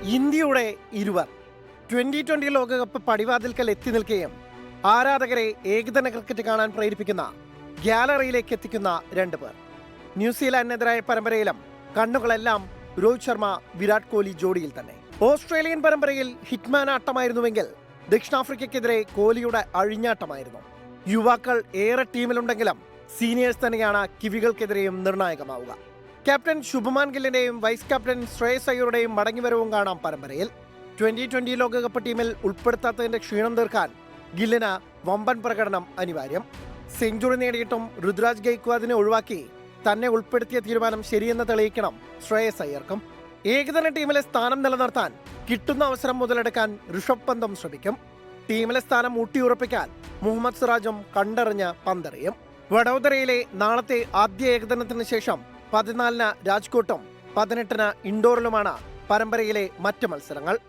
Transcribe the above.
ഇന്ത്യയുടെ ഇരുവർ 2020 ലോകകപ്പ് പടിവാതിൽക്കൽ എത്തി നിൽക്കുകയും ആരാധകരെ ഏകദിന ക്രിക്കറ്റ് കാണാൻ പ്രേരിപ്പിക്കുന്ന ഗ്യാലറിയിലേക്ക് എത്തിക്കുന്ന രണ്ടുപേർ. ന്യൂസിലാൻഡിനെതിരായ പരമ്പരയിലും കണ്ണുകളെല്ലാം രോഹിത് ശർമ്മ വിരാട് കോഹ്ലി ജോഡിയിൽ തന്നെ. ഓസ്ട്രേലിയൻ പരമ്പരയിൽ ഹിറ്റ്മാൻ ആട്ടമായിരുന്നുവെങ്കിൽ ദക്ഷിണാഫ്രിക്കയ്ക്കെതിരെ കോഹ്ലിയുടെ അഴിഞ്ഞാട്ടമായിരുന്നു. യുവാക്കൾ ഏറെ ടീമിലുണ്ടെങ്കിലും സീനിയേഴ്സ് തന്നെയാണ് കിവികൾക്കെതിരെയും നിർണായകമാവുക. ക്യാപ്റ്റൻ ശുഭ്മാൻ ഗില്ലിന്റെയും വൈസ് ക്യാപ്റ്റൻ ശ്രേയസ് അയ്യരുടെയും മടങ്ങിവരവും കാണാം പരമ്പരയിൽ. 2020 ലോകകപ്പ് ടീമിൽ ഉൾപ്പെടുത്താത്തതിന്റെ ക്ഷീണം തീർക്കാൻ ഗില്ലിന് വമ്പൻ പ്രകടനം അനിവാര്യം. സെഞ്ചുറി നേടിയിട്ടും ഋതുരാജ് ഗെയ്ക്വാദിനെ ഒഴിവാക്കി തന്നെ ഉൾപ്പെടുത്തിയ തീരുമാനം ശരിയെന്ന് തെളിയിക്കണം ശ്രേയസ് അയ്യർക്കും. ഏകദിന ടീമിലെ സ്ഥാനം നിലനിർത്താൻ കിട്ടുന്ന അവസരം മുതലെടുക്കാൻ ഋഷഭ് പന്തും ശ്രമിക്കും. ടീമിലെ സ്ഥാനം ഊട്ടിയുറപ്പിക്കാൻ മുഹമ്മദ് സിറാജും കണ്ടറിഞ്ഞ് പന്തെറിയും. വഡോദരയിലെ നാളത്തെ ആദ്യ ഏകദിനത്തിന് ശേഷം 14-ന് രാജ്കോട്ടും 18-ന് ഇൻഡോറിലുമാണ് പരമ്പരയിലെ മറ്റ് മത്സരങ്ങൾ.